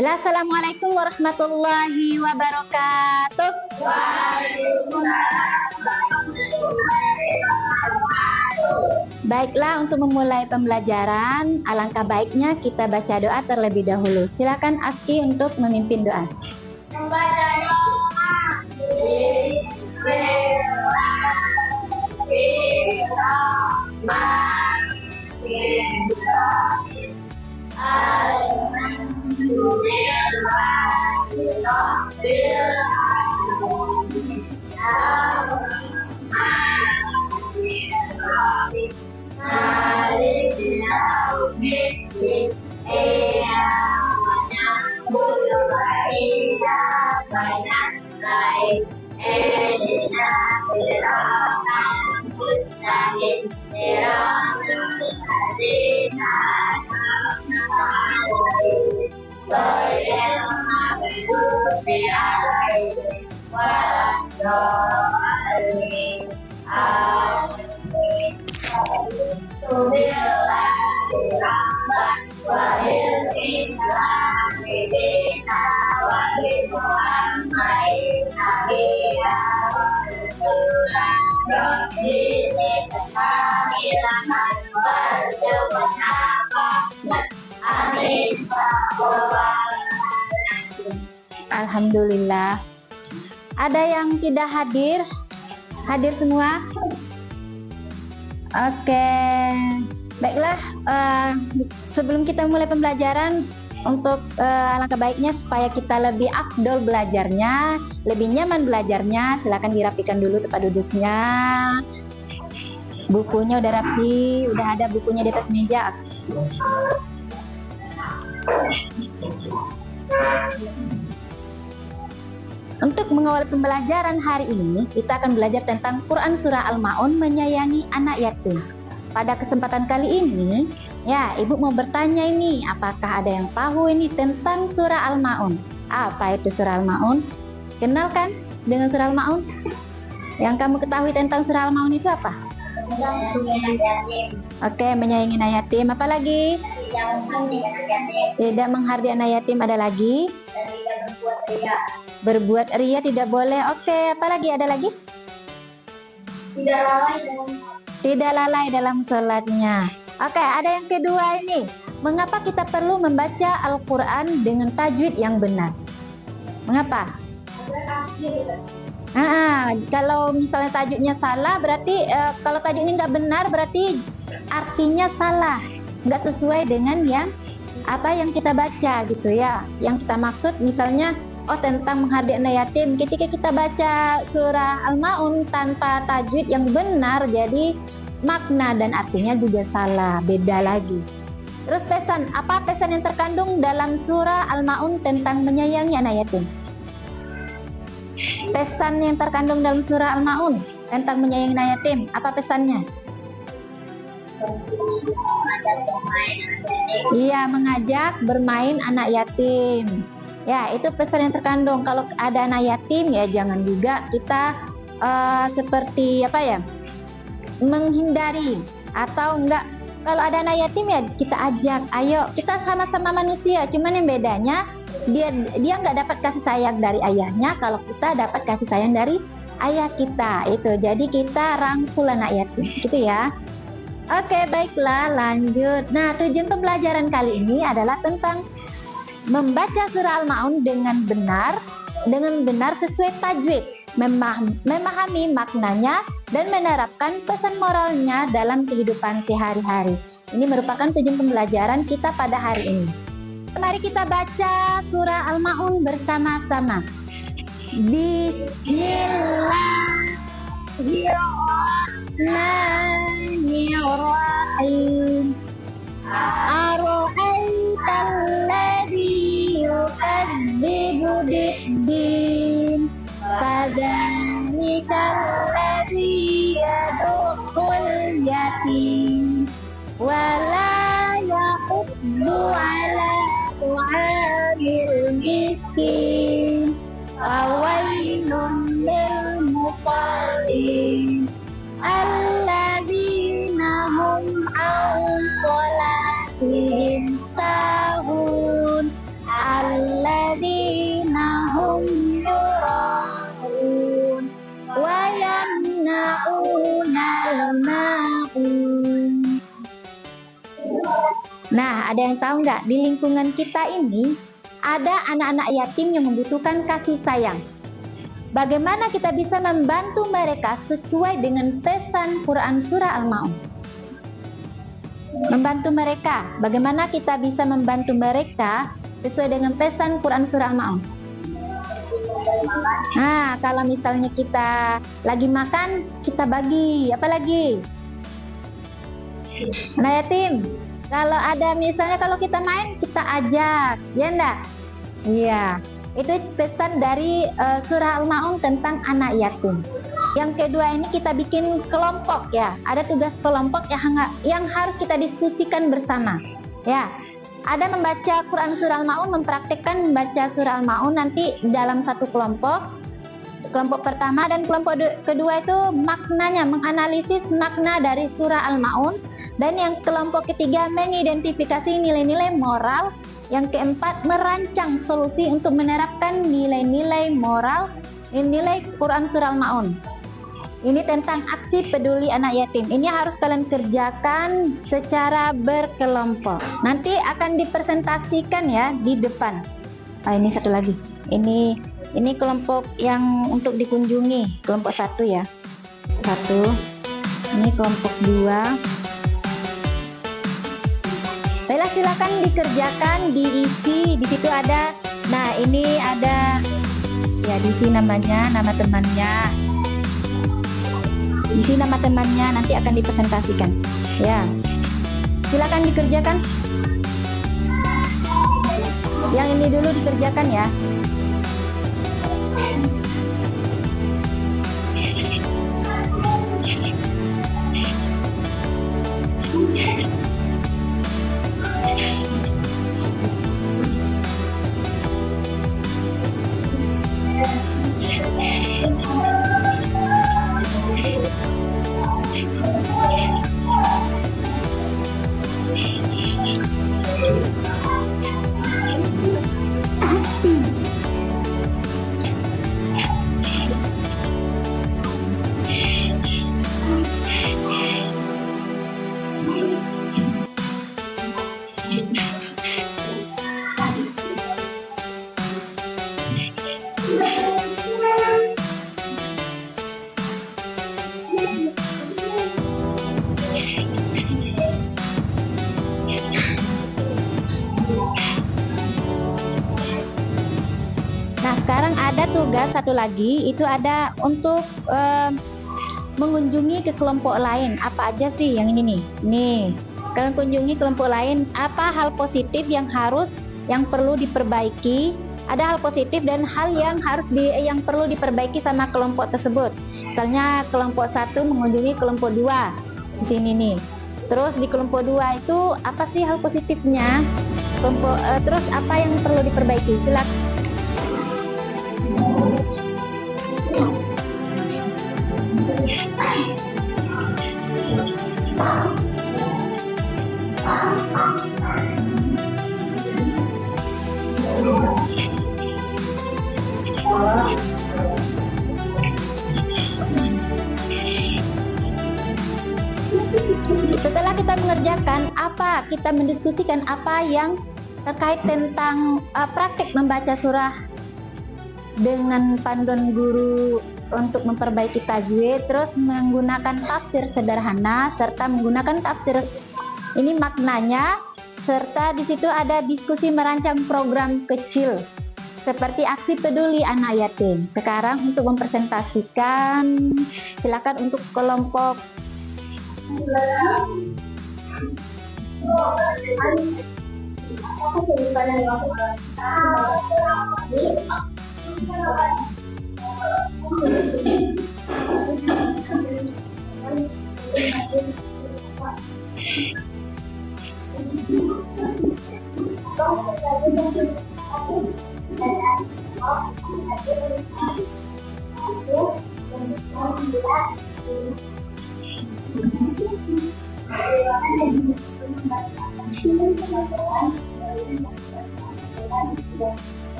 Assalamualaikum warahmatullahi wabarakatuh. Baiklah, untuk memulai pembelajaran, alangkah baiknya kita baca doa terlebih dahulu. Silakan Aski untuk memimpin doa. Membaca doa. Bismillahirrahmanirrahim. Alhamdulillahirabbil alamin. Ar-Rahmanir-Rahim. Maliki yaumiddin. Iyyaka na'budu wa iyyaka nasta'in. Ihdinas siratal mustaqim. Siratal ladzina an'amta 'alaihim ghairil maghdubi 'alaihim waladdallin. Amin. Alhamdulillah. Ada yang tidak hadir? Hadir semua? Oke, baiklah. Sebelum kita mulai pembelajaran, untuk alangkah baiknya supaya kita lebih afdol belajarnya, lebih nyaman belajarnya, silakan dirapikan dulu tempat duduknya. Bukunya udah rapi, udah ada bukunya di atas meja. Untuk mengawal pembelajaran hari ini, kita akan belajar tentang Quran Surah Al-Ma'un, menyayangi anak yatim. Pada kesempatan kali ini, ya, Ibu mau bertanya ini, apakah ada yang tahu ini tentang Surah Al-Ma'un? Apa itu Surah Al-Ma'un? Kenalkan dengan Surah Al-Ma'un? Yang kamu ketahui tentang Surah Al-Ma'un itu apa? Oke, menyayangi anak yatim. Apa lagi? Tidak menghargai anak yatim. Ada lagi? Dan tidak berbuat riya. Berbuat ria tidak boleh. Oke, apa lagi? Ada lagi? Tidak lalai dalam sholatnya. Oke, ada yang kedua ini. Mengapa kita perlu membaca Al-Quran dengan tajwid yang benar? Mengapa? Kalau misalnya tajwidnya salah, berarti kalau tajwidnya nggak benar, berarti artinya salah, nggak sesuai dengan yang kita baca gitu ya. Yang kita maksud misalnya, tentang menghargai anak yatim. Ketika kita baca surah Al-Ma'un tanpa tajwid yang benar, jadi makna dan artinya juga salah, beda lagi. Terus apa pesan yang terkandung dalam surah Al-Ma'un tentang menyayangi anak yatim? Pesan yang terkandung dalam surah Al-Ma'un tentang menyayangi anak yatim, apa pesannya? Iya, mengajak bermain anak yatim. Ya, itu pesan yang terkandung. Kalau ada anak yatim, ya jangan juga kita seperti menghindari atau enggak. Kalau ada anak yatim, ya kita ajak, ayo kita sama-sama manusia. Cuman yang bedanya dia nggak dapat kasih sayang dari ayahnya, kalau kita dapat kasih sayang dari ayah kita. Itu jadi kita rangkul anak yatim, gitu ya. Oke, baiklah, lanjut. Nah, tujuan pembelajaran kali ini adalah tentang membaca surah Al-Ma'un dengan benar sesuai tajwid, memahami maknanya dan menerapkan pesan moralnya dalam kehidupan sehari-hari. Ini merupakan tujuan pembelajaran kita pada hari ini. Mari kita baca surah Al-Ma'un bersama-sama. Bismillahirrahmanirrahim. Ara'aitalladzi yukadzibu biddin, fadzalikal-ladzi yad'ul yatim wala yahuddu ala tu'amil miskin, fawailun lil musallin alladzina hum an sholatihim sahun. Nah, ada yang tahu nggak, di lingkungan kita ini ada anak-anak yatim yang membutuhkan kasih sayang. Bagaimana kita bisa membantu mereka sesuai dengan pesan Quran Surah Al-Ma'un? Membantu mereka, bagaimana kita bisa membantu mereka sesuai dengan pesan Quran Surah Al-Ma'un? Nah, kalau misalnya kita lagi makan, kita bagi, apa lagi? Anak yatim, kalau ada misalnya kalau kita main, kita ajak, ya enggak? Iya, itu pesan dari surah Al-Ma'un tentang anak yatim. Yang kedua ini kita bikin kelompok ya, ada tugas kelompok yang harus kita diskusikan bersama. Ya, ada membaca Quran Surah Al-Ma'un, mempraktikkan membaca Surah Al-Ma'un nanti dalam satu kelompok. Kelompok pertama dan kelompok kedua itu maknanya, menganalisis makna dari Surah Al-Ma'un. Dan yang kelompok ketiga mengidentifikasi nilai-nilai moral. Yang keempat merancang solusi untuk menerapkan nilai-nilai moral, nilai Quran Surah Al-Ma'un. Ini tentang aksi peduli anak yatim. Ini harus kalian kerjakan secara berkelompok. Nanti akan dipresentasikan ya di depan. Ini satu lagi. Ini kelompok yang untuk dikunjungi. Kelompok 1 ya. 1. Ini kelompok 2. Baiklah, silakan dikerjakan, diisi. Di situ ada. Nah, ini ada ya, diisi namanya, nama temannya. Isi nama temannya, nanti akan dipresentasikan. Ya, silakan dikerjakan. Yang ini dulu dikerjakan ya. Nah, sekarang ada tugas satu lagi, itu ada untuk mengunjungi ke kelompok lain. Apa aja sih yang ini nih? Nih, kalian kunjungi kelompok lain, apa hal positif yang perlu diperbaiki? Ada hal positif dan hal yang perlu diperbaiki sama kelompok tersebut. Misalnya kelompok 1 mengunjungi kelompok 2 di sini nih. Terus di kelompok 2 itu apa sih hal positifnya? Terus apa yang perlu diperbaiki? Silakan. Setelah kita mengerjakan kita mendiskusikan apa yang terkait tentang praktik membaca surah dengan panduan guru untuk memperbaiki tajwid, terus menggunakan tafsir sederhana serta menggunakan tafsir ini maknanya, serta di situ ada diskusi merancang program kecil seperti aksi peduli anak yatim. Sekarang untuk mempresentasikan, silakan untuk kelompok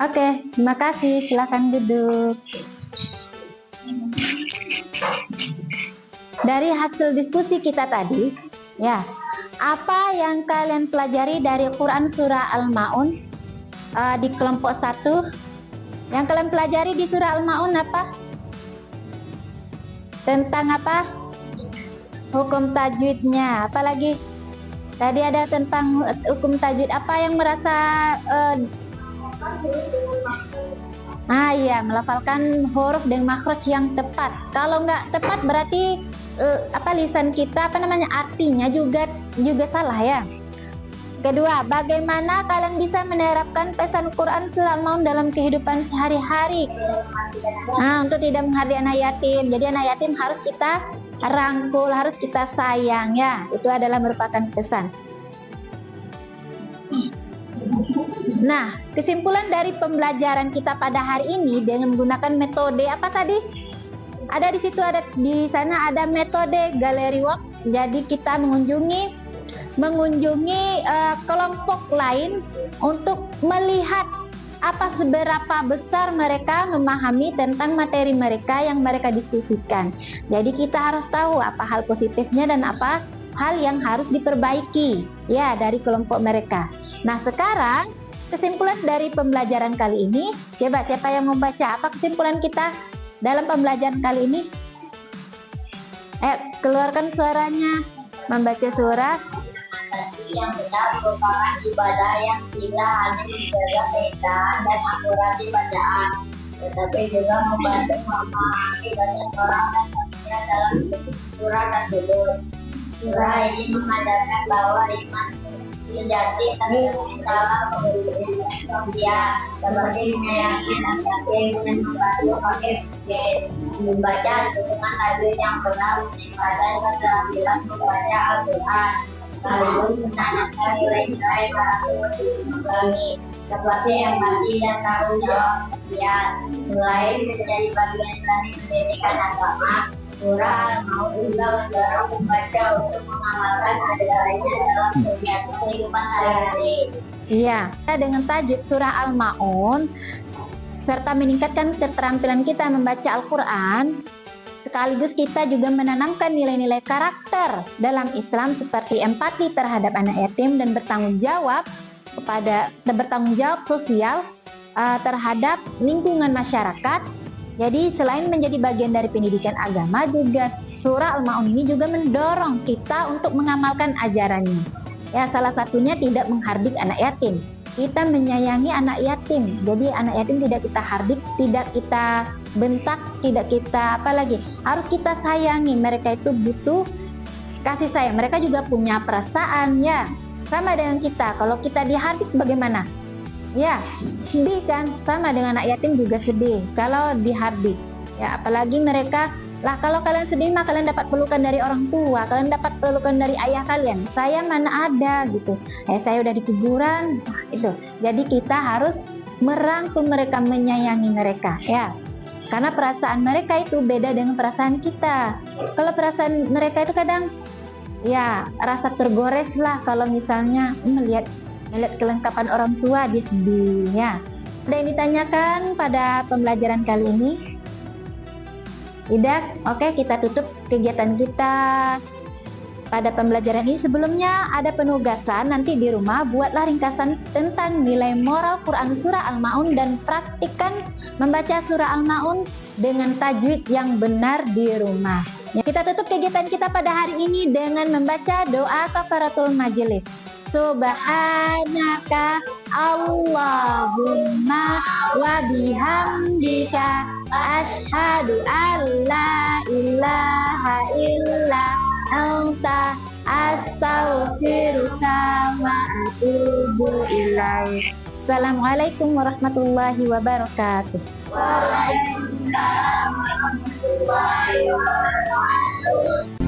Oke, terima kasih. Silakan duduk. Dari hasil diskusi kita tadi, ya, apa yang kalian pelajari dari Quran surah Al-Maun di kelompok 1? Yang kalian pelajari di surah Al-Maun apa? Tentang apa? Hukum tajwidnya. Apalagi? Tadi ada tentang hukum tajwid. Apa yang merasa iya, melafalkan huruf dan makhraj yang tepat. Kalau nggak tepat berarti lisan kita artinya juga salah ya. Kedua, bagaimana kalian bisa menerapkan pesan Quran surah Al-Maun dalam kehidupan sehari-hari? Untuk tidak menghardik anak yatim. Jadi anak yatim harus kita rangkul, harus kita sayang ya. Itu adalah merupakan pesan. Nah, kesimpulan dari pembelajaran kita pada hari ini dengan menggunakan metode apa tadi? Ada di sana ada metode gallery walk. Jadi kita mengunjungi kelompok lain untuk melihat seberapa besar mereka memahami tentang materi mereka yang mereka diskusikan. Jadi kita harus tahu apa hal positifnya dan apa hal yang harus diperbaiki ya dari kelompok mereka. Nah, sekarang kesimpulan dari pembelajaran kali ini, coba siapa yang membaca apa kesimpulan kita dalam pembelajaran kali ini? Keluarkan suaranya. Membaca surah yang benar merupakan ibadah yang tidak hanya menjaga bacaan dan akurasi bacaan, tetapi juga membantu memahami bahasa orang dan maksudnya dalam surah tersebut. Surah ini mengajarkan bahwa iman sejati tercermin dalam manusia, seperti menyayangi anak yatim dan membantu fakir miskin, membaca dengan tajwid yang benar, meningkatkan keterampilan membaca Al-Quran, sekaligus menanamkan nilai-nilai karakter Islami seperti empati dan tanggung jawab sosial. Selain menjadi bagian dari pendidikan agama, surah Al-Maun juga mendorong membaca untuk mengamalkan ajarannya dalam kehidupan sehari-hari. Iya, dengan tajwid surah Al-Maun serta meningkatkan keterampilan kita membaca Al-Quran, sekaligus kita juga menanamkan nilai-nilai karakter dalam Islam seperti empati terhadap anak yatim dan bertanggung jawab sosial terhadap lingkungan masyarakat. Jadi selain menjadi bagian dari pendidikan agama, juga surah Al-Maun ini juga mendorong kita untuk mengamalkan ajarannya. Ya, salah satunya tidak menghardik anak yatim. Kita menyayangi anak yatim. Jadi anak yatim tidak kita hardik, tidak kita bentak, tidak kita harus kita sayangi. Mereka itu butuh kasih sayang. Mereka juga punya perasaan ya. Sama dengan kita. Kalau kita dihardik bagaimana? Ya, sedih kan? Sama dengan anak yatim juga sedih kalau dihardik. Ya, apalagi mereka kalau kalian sedih mah kalian dapat pelukan dari orang tua, kalian dapat pelukan dari ayah kalian. Saya mana ada gitu. Saya udah di kuburan. Itu. Jadi kita harus merangkul mereka, menyayangi mereka, ya. Karena perasaan mereka itu beda dengan perasaan kita. Kalau perasaan mereka itu kadang ya rasa tergores lah kalau misalnya melihat kelengkapan orang tua dia sedih ya. Ada yang ditanyakan pada pembelajaran kali ini? Tidak? Oke, kita tutup kegiatan kita pada pembelajaran ini. Sebelumnya ada penugasan nanti di rumah, buatlah ringkasan tentang nilai moral Quran surah Al-Maun dan praktikkan membaca surah Al-Maun dengan tajwid yang benar di rumah. Ya, kita tutup kegiatan kita pada hari ini dengan membaca doa kafaratul majelis. Subhanaka Allahumma wa bihamdika asyhadu an la ilaha illa anta astaghfiruka wa atubu ilaik. Assalamualaikum warahmatullahi wabarakatuh. Waalaikumsalam warahmatullahi wabarakatuh.